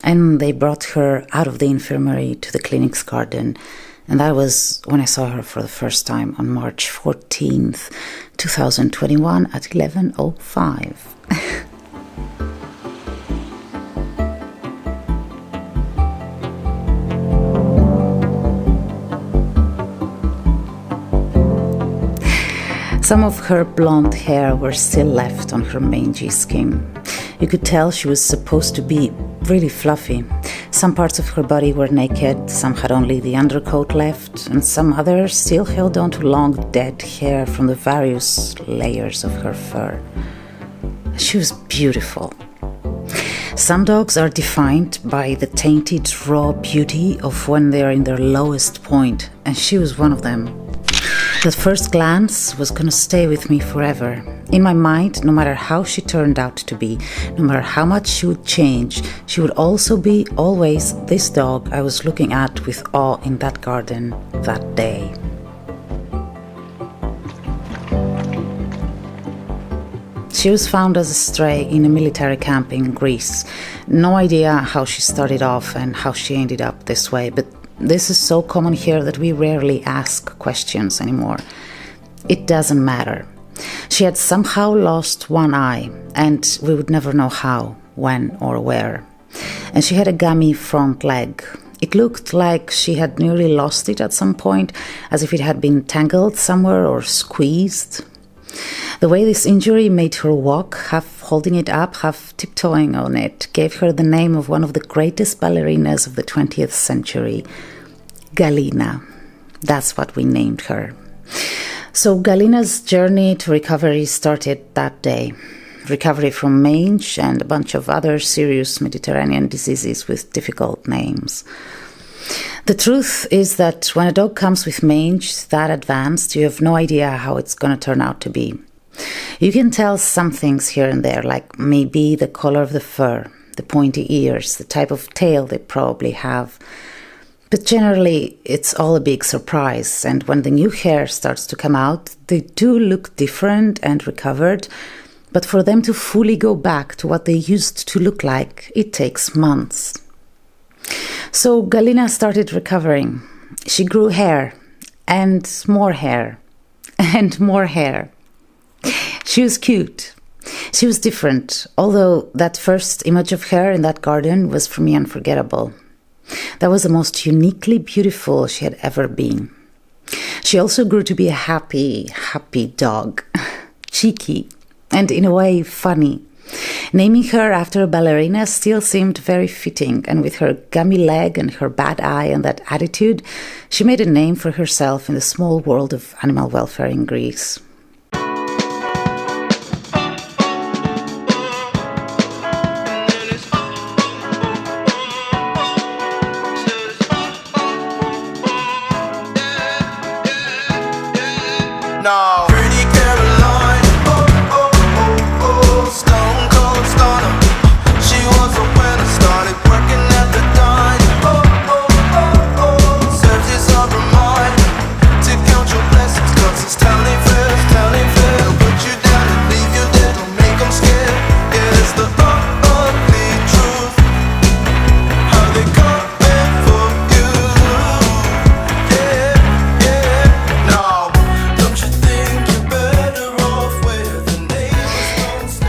and they brought her out of the infirmary to the clinic's garden. And that was when I saw her for the first time on March 14th, 2021 at 11:05. Some of her blonde hair were still left on her mangy skin. You could tell she was supposed to be really fluffy. Some parts of her body were naked, some had only the undercoat left, and some others still held on to long dead hair from the various layers of her fur. She was beautiful. Some dogs are defined by the tainted raw beauty of when they are in their lowest point, and she was one of them. That first glance was gonna stay with me forever. In my mind, no matter how she turned out to be, no matter how much she would change, she would also be always this dog I was looking at with awe in that garden that day. She was found as a stray in a military camp in Greece. No idea how she started off and how she ended up this way, but this is so common here that we rarely ask questions anymore. It doesn't matter. She had somehow lost one eye, and we would never know how, when, or where. And she had a gummy front leg. It looked like she had nearly lost it at some point, as if it had been tangled somewhere or squeezed. The way this injury made her walk, half holding it up, half tiptoeing on it, gave her the name of one of the greatest ballerinas of the 20th century, Galina. That's what we named her. So Galina's journey to recovery started that day. Recovery from mange and a bunch of other serious Mediterranean diseases with difficult names. The truth is that when a dog comes with mange that advanced, you have no idea how it's going to turn out to be. You can tell some things here and there, like maybe the color of the fur, the pointy ears, the type of tail they probably have. But generally, it's all a big surprise, and when the new hair starts to come out, they do look different and recovered, but for them to fully go back to what they used to look like, it takes months. So Galina started recovering. She grew hair, and more hair, and more hair. She was cute. She was different, although that first image of her in that garden was for me unforgettable. That was the most uniquely beautiful she had ever been. She also grew to be a happy dog. Cheeky, and in a way funny. Naming her after a ballerina still seemed very fitting, and with her gummy leg and her bad eye and that attitude, she made a name for herself in the small world of animal welfare in Greece. No. Pretty Caroline, oh, oh, oh, oh, stone cold stunner. She was a winner, started working at the dine. Oh, oh, oh, oh, serves as a reminder to count your blessings, cause it's telling fair. They'll put you down and leave you dead, don't make them scared. Yeah, it's the ugly truth, how they come in for you. Yeah, yeah, no.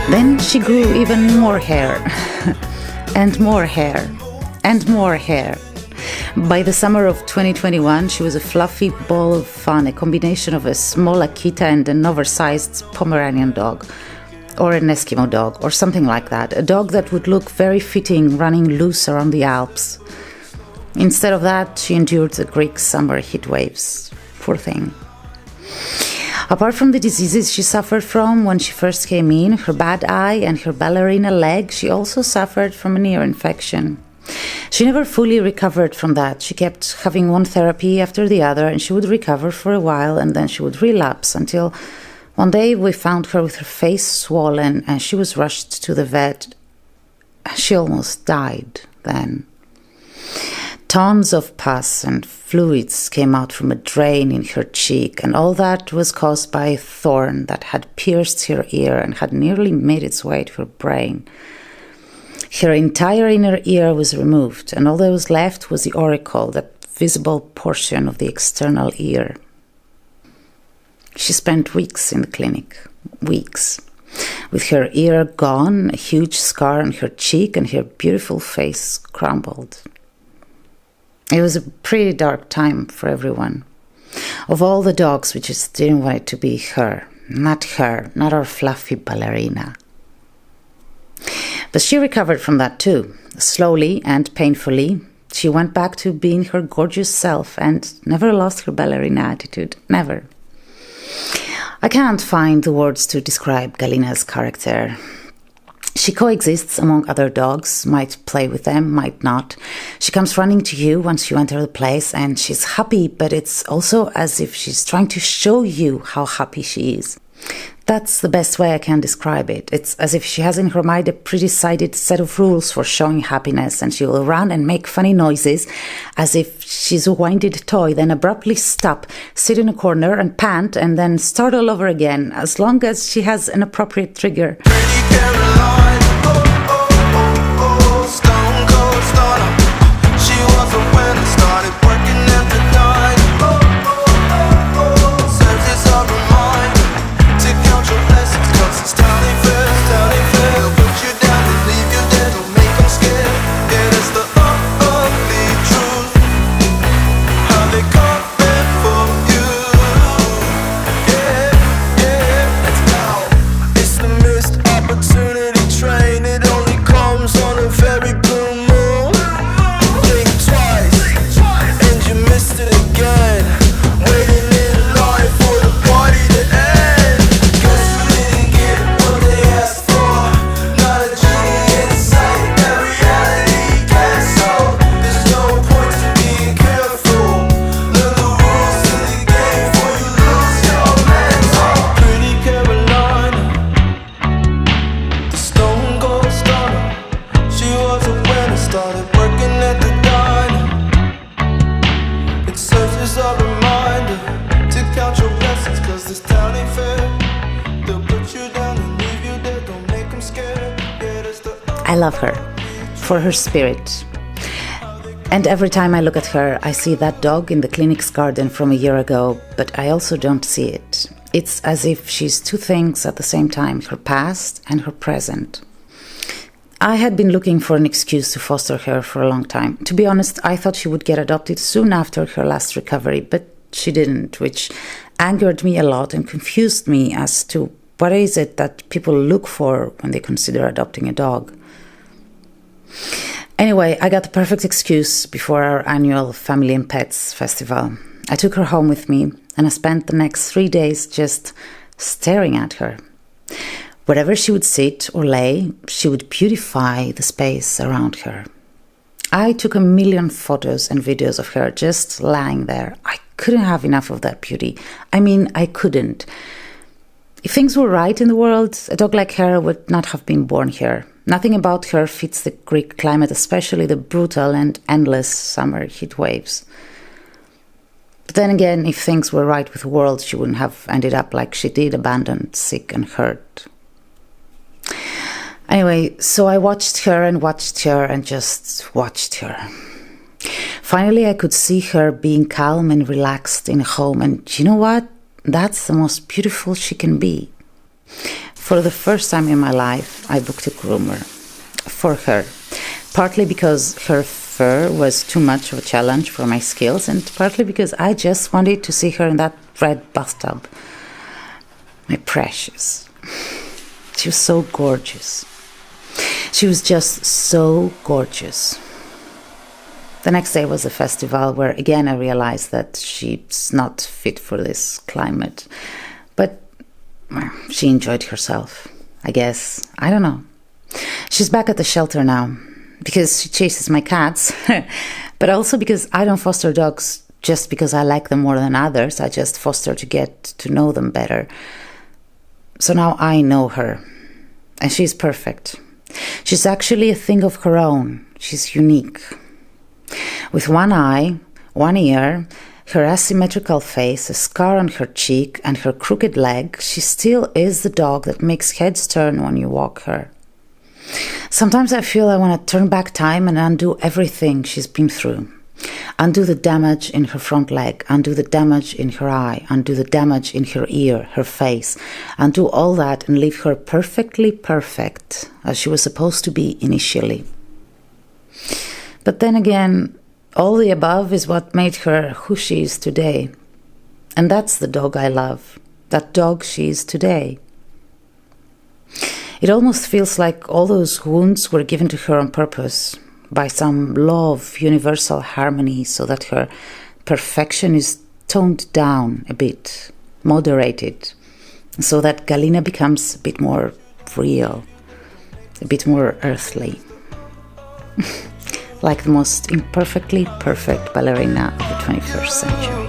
Then she grew even more hair, and more hair, and more hair. By the summer of 2021, she was a fluffy ball of fun, a combination of a small Akita and an oversized Pomeranian dog, or an Eskimo dog, or something like that. A dog that would look very fitting running loose around the Alps. Instead of that, she endured the Greek summer heat waves. Poor thing. Apart from the diseases she suffered from when she first came in, her bad eye and her ballerina leg, she also suffered from an ear infection. She never fully recovered from that. She kept having one therapy after the other, and she would recover for a while and then she would relapse until one day we found her with her face swollen and she was rushed to the vet. She almost died then. Tons of pus and fluids came out from a drain in her cheek, and all that was caused by a thorn that had pierced her ear and had nearly made its way to her brain. Her entire inner ear was removed, and all that was left was the auricle, that visible portion of the external ear. She spent weeks in the clinic, weeks, with her ear gone, a huge scar on her cheek, and her beautiful face crumbled. It was a pretty dark time for everyone. Of all the dogs, we just didn't want it to be her, not our fluffy ballerina. But she recovered from that too. Slowly and painfully, she went back to being her gorgeous self and never lost her ballerina attitude, never. I can't find the words to describe Galina's character. She coexists among other dogs, might play with them, might not. She comes running to you once you enter the place, and she's happy, but it's also as if she's trying to show you how happy she is. That's the best way I can describe it. It's as if she has in her mind a pre-decided set of rules for showing happiness, and she will run and make funny noises as if she's a winded toy, then abruptly stop, sit in a corner and pant, and then start all over again, as long as she has an appropriate trigger. Pretty Caroline, stone cold stunner. She was a winner, started working at the diner. Serves as a reminder to count your blessings, 'cause it's town ain't fair, town ain't fair. They'll put you down and leave you there, don't make them scared. Yeah, that's the ugly truth. How they coming for you. Yeah, yeah, it's now. It's the missed opportunity train. It only comes on a very blue moon. Think twice, and you missed it again. Waiting in line for the party to end. Guess you didn't get what they asked for. Not a genie in sight, that reality castle. There's no point to being careful. Learn the rules of the game before you lose your mental. Pretty Carolina, the stone cold stunner. She was a winner, started working at the diner. It serves as a reminder to count your blessings, 'cause this town ain't fair. They'll put you down and leave you there, don't make them scared. Yeah, that's the I love her for her spirit. And every time I look at her, I see that dog in the clinic's garden from a year ago, but I also don't see it. It's as if she's two things at the same time, her past and her present. I had been looking for an excuse to foster her for a long time. To be honest, I thought she would get adopted soon after her last recovery, but she didn't, which angered me a lot and confused me as to what is it that people look for when they consider adopting a dog. Anyway, I got the perfect excuse before our annual Family and Pets festival. I took her home with me, and I spent the next 3 days just staring at her. Wherever she would sit or lay, she would beautify the space around her. I took a million photos and videos of her just lying there. I couldn't have enough of that beauty. I mean, I couldn't. If things were right in the world, a dog like her would not have been born here. Nothing about her fits the Greek climate, especially the brutal and endless summer heat waves. But then again, if things were right with the world, she wouldn't have ended up like she did, abandoned, sick and hurt. Anyway, so I watched her and just watched her. Finally, I could see her being calm and relaxed in a home, and you know what? That's the most beautiful she can be. For the first time in my life, I booked a groomer for her, partly because her fur was too much of a challenge for my skills, and partly because I just wanted to see her in that red bathtub. My precious. She was so gorgeous. She was just so gorgeous. The next day was a festival where again I realized that she's not fit for this climate. But she enjoyed herself, I guess. I don't know. She's back at the shelter now because she chases my cats, but also because I don't foster dogs just because I like them more than others. I just foster to get to know them better. So now I know her, and she's perfect. She's actually a thing of her own. She's unique. With one eye, one ear, her asymmetrical face, a scar on her cheek, and her crooked leg, she still is the dog that makes heads turn when you walk her. Sometimes I feel I want to turn back time and undo everything she's been through. Undo the damage in her front leg, undo the damage in her eye, undo the damage in her ear, her face, undo all that and leave her perfectly perfect as she was supposed to be initially. But then again, all the above is what made her who she is today. And that's the dog I love, that dog she is today. It almost feels like all those wounds were given to her on purpose, by some law of universal harmony, so that her perfection is toned down a bit, moderated, so that Galina becomes a bit more real, a bit more earthly, like the most imperfectly perfect ballerina of the 21st century.